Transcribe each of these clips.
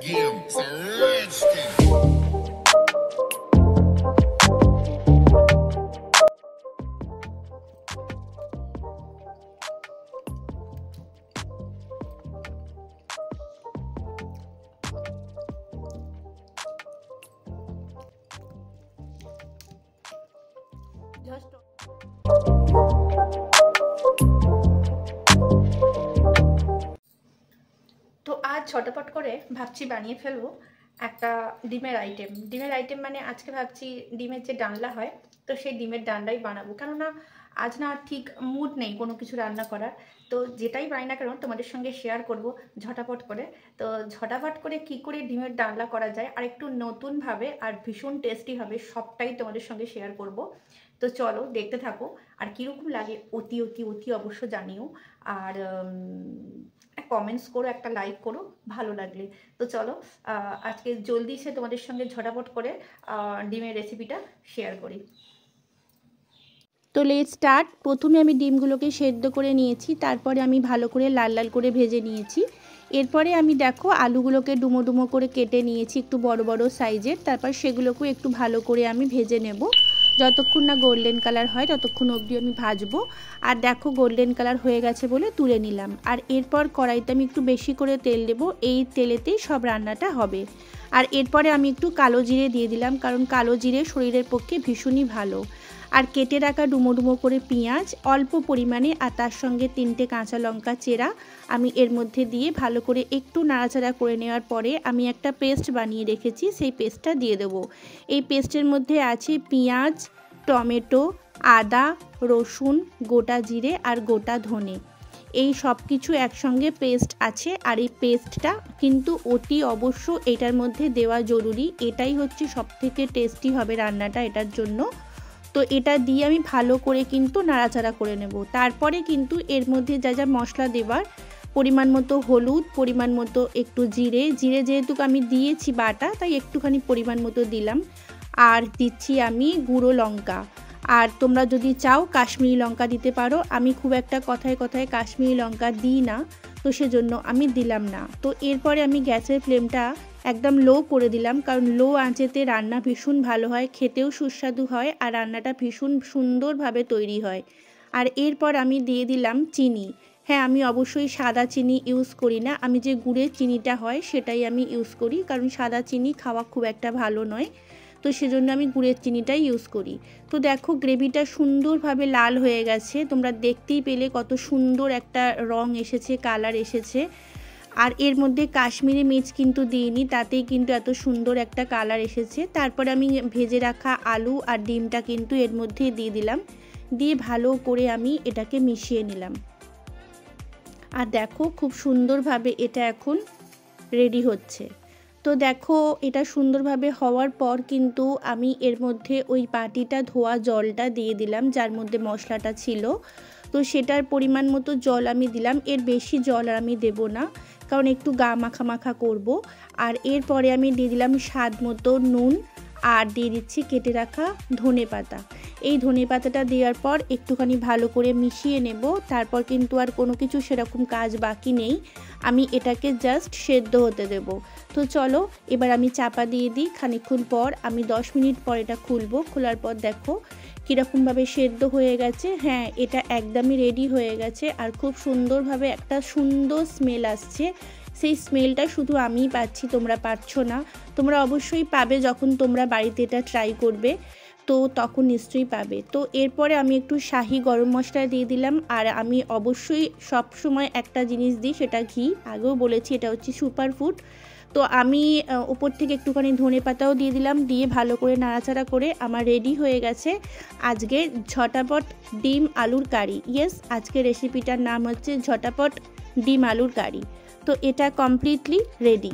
তো আজ ছটপট করে ভাবছি বানিয়ে ফেলবো একটা ডিমের আইটেম মানে আজকে ভাবছি ডিমের যে ডালনা হয় তো সেই ডিমের ডালনাই বানাবো, কেননা আজ না ঠিক মুড নেই কোনো কিছু রান্না করার। তো যেটাই বানাই না কেন তোমাদের সঙ্গে শেয়ার করব ঝটাপট করে। তো ঝটাপট করে কি করে ডিমের ডালনা করা যায় আর একটু নতুনভাবে আর ভীষণ টেস্টি হবে সবটাই তোমাদের সঙ্গে শেয়ার করব। তো চলো দেখতে থাকো, আর কীরকম লাগে অতি অতি অতি অবশ্য জানিও, আর কমেন্টস করো, একটা লাইক করো ভালো লাগলে। তো চলো আজকে জলদি সে তোমাদের সঙ্গে ঝটাপট করে ডিমের রেসিপিটা শেয়ার করি। তো লেটস স্টার্ট। প্রথমে আমি ডিমগুলোকে সেদ্ধ করে নিয়েছি, তারপরে আমি ভালো করে লাল লাল করে ভেজে নিয়েছি। এরপরে আমি দেখো আলুগুলোকে ডুমো ডুমো করে কেটে নিয়েছি একটু বড় বড় সাইজের, তারপর সেগুলোকেও একটু ভালো করে আমি ভেজে নেব। যতক্ষণ না গোল্ডেন কালার হয় ততক্ষণ অবধি আমি ভাজবো। আর দেখো গোল্ডেন কালার হয়ে গেছে বলে তুলে নিলাম। আর এরপর কড়াইতে আমি একটু বেশি করে তেল দেবো, এই তেলেতেই সব রান্নাটা হবে। আর এরপরে আমি একটু কালো জিরে দিয়ে দিলাম, কারণ কালো জিরে শরীরের পক্ষে ভীষণই ভালো। আর কেটে রাখা ডুমো ডুমো করে পেঁয়াজ অল্প পরিমাণে, আর তার সঙ্গে 3টে কাঁচা লঙ্কা চেরা আমি এর মধ্যে দিয়ে ভালো করে একটু নাড়াচাড়া করে নেওয়ার পরে আমি একটা পেস্ট বানিয়ে রেখেছি, সেই পেস্টটা দিয়ে দেবো। এই পেস্টের মধ্যে আছে পেঁয়াজ, টমেটো, আদা, রসুন, গোটা জিরে আর গোটা ধনে, এই সব কিছু একসঙ্গে পেস্ট আছে। আর এই পেস্টটা কিন্তু অতি অবশ্য এটার মধ্যে দেওয়া জরুরি, এটাই হচ্ছে সবথেকে টেস্টি হবে রান্নাটা এটার জন্য। তো এটা দিয়ে আমি ভালো করে কিন্তু নাড়াচাড়া করে নেব। তারপরে কিন্তু এর মধ্যে যা যা মশলা দেওয়ার, পরিমাণ মতো হলুদ, পরিমাণ মতো একটু জিরে যেহেতু আমি দিয়েছি বাটা তাই একটুখানি পরিমাণ মতো দিলাম। আর দিচ্ছি আমি গুঁড়ো লঙ্কা, আর তোমরা যদি চাও কাশ্মীরি লঙ্কা দিতে পারো। আমি খুব একটা কথায় কথায় কাশ্মীরি লঙ্কা দিই না, তো সেজন্য আমি দিলাম না। তো এরপরে আমি গ্যাসের ফ্লেমটা একদম লো করে দিলাম, কারণ লো আঁচেতে রান্না ভীষণ ভালো হয়, খেতেও সুস্বাদু হয় আর রান্নাটা ভীষণ সুন্দরভাবে তৈরি হয়। আর এরপর আমি দিয়ে দিলাম চিনি। হ্যাঁ, আমি অবশ্যই সাদা চিনি ইউজ করি না, আমি যে গুড়ের চিনিটা হয় সেটাই আমি ইউজ করি, কারণ সাদা চিনি খাওয়া খুব একটা ভালো নয়, তো সেজন্য আমি গুড়ের চিনিটাই ইউজ করি। তো দেখো গ্রেভিটা সুন্দরভাবে লাল হয়ে গেছে, তোমরা দেখতেই পেলে কত সুন্দর একটা রং এসেছে, কালার এসেছে। আর এর মধ্যে কাশ্মীরি মির্চ কিন্তু দিইনি, তাতেই কিন্তু এত সুন্দর একটা কালার এসেছে। তারপরে আমি ভেজে রাখা আলু আর ডিমটা কিন্তু এর মধ্যে দিয়ে দিলাম, দিয়ে ভালো করে আমি এটাকে মিশিয়ে নিলাম। আর দেখো খুব সুন্দরভাবে এটা এখন রেডি হচ্ছে। তো দেখো এটা সুন্দরভাবে হওয়ার পর কিন্তু আমি এর মধ্যে ওই বাটিটা ধোয়া জলটা দিয়ে দিলাম যার মধ্যে মশলাটা ছিল। তো সেটার পরিমাণ মতো জল আমি দিলাম, এর বেশি জল আর আমি দেব না, কারণ একটু গা মাখা মাখা করব। আর এরপরে আমি দিয়ে দিলাম স্বাদ মতো নুন, আর দিয়ে দিচ্ছি কেটে রাখা ধনে পাতা। এই ধনে পাতাটা দেওয়ার পর একটুখানি ভালো করে মিশিয়ে নেব। তারপর কিন্তু আর কোনো কিছু সেরকম কাজ বাকি নেই, আমি এটাকে জাস্ট সেদ্ধ হতে দেব। তো চলো এবার আমি চাপা দিয়ে দিই, খানিকক্ষণ পর আমি 10 মিনিট পর এটা খুলবো। খোলার পর দেখো কীরকমভাবে সেদ্ধ হয়ে গেছে। হ্যাঁ, এটা একদমই রেডি হয়ে গেছে, আর খুব সুন্দরভাবে একটা সুন্দর স্মেল আসছে। সেই স্মেলটা শুধু আমিই পাচ্ছি, তোমরা পাচ্ছ না। তোমরা অবশ্যই পাবে যখন তোমরা বাড়িতে এটা ট্রাই করবে, তো তখন নিশ্চয়ই পাবে। তো এরপরে আমি একটু শাহি গরম মশলা দিয়ে দিলাম, আর আমি অবশ্যই সব সময় একটা জিনিস দিই, সেটা ঘি। আগেও বলেছি এটা হচ্ছে সুপার ফুড। তো আমি উপর থেকে একটুখানি ধনে পাতাও দিয়ে দিলাম, দিয়ে ভালো করে নাড়াচাড়া করে আমার রেডি হয়ে গেছে আজকের ঝটাপট ডিম আলুর কারি। ইয়েস, আজকের রেসিপিটার নাম হচ্ছে ঝটাপট ডিম আলুর কারি। তো এটা কমপ্লিটলি রেডি।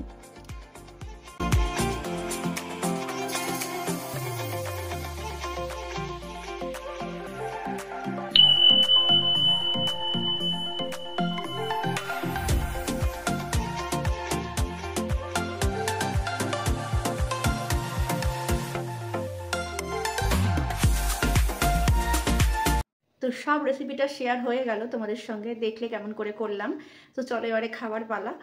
তো সব রেসিপিটা শেয়ার হয়ে গেল তোমাদের সঙ্গে, দেখলে কেমন করে করলাম। তো চলো এবারে খাবার পালা।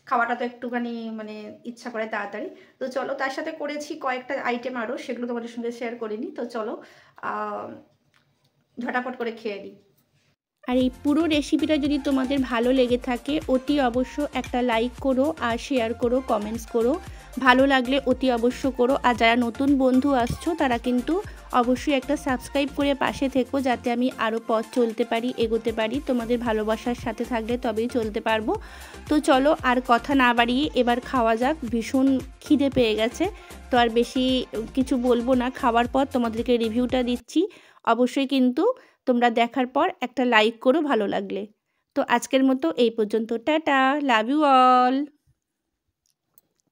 খাওয়াটা তো একটুখানি মানে ইচ্ছা করে তাড়াতাড়ি। তো চলো, তার সাথে করেছি কয়েকটা আইটেম আরও, সেগুলো তোমাদের সঙ্গে শেয়ার করিনি। তো চলো ঝটাপট করে খেয়ে নিই। আর এই পুরো রেসিপিটা যদি তোমাদের ভালো লেগে থাকে অতি অবশ্য একটা লাইক করো, আর শেয়ার করো, কমেন্টস করো। ভালো লাগলে অতি অবশ্য করো। আর যারা নতুন বন্ধু আসছো তারা কিন্তু অবশ্যই একটা সাবস্ক্রাইব করে পাশে থেকো, যাতে আমি আরও পথ চলতে পারি, এগোতে পারি। তোমাদের ভালোবাসার সাথে থাকলে তবেই চলতে পারবো। তো চলো আর কথা না বাড়িয়ে এবার খাওয়া যাক। ভীষণ খিদে পেয়ে গেছে, তো আর বেশি কিছু বলবো না। খাওয়ার পর তোমাদেরকে রিভিউটা দিচ্ছি। অবশ্যই কিন্তু তোমরা দেখার পর একটা লাইক করো ভালো লাগলে। তো আজকের মতো এই পর্যন্ত। Tata, love you all.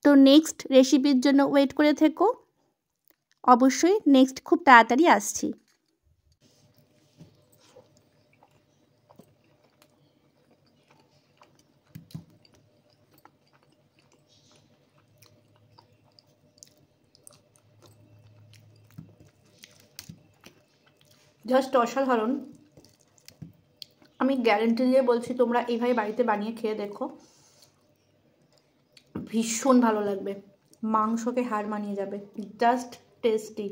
তো নেক্সট রেসিপির জন্য ওয়েট করে থেকো। অবশ্যই নেক্সট খুব তাড়াতাড়ি আসছি। জাস্ট অসাধারণ। আমি গ্যারেন্টি দিয়ে বলছি, তোমরা এইভাবে বাড়িতে বানিয়ে খেয়ে দেখো, ভীষণ ভালো লাগবে। মাংসকে হার মানিয়ে যাবে। Just tasty.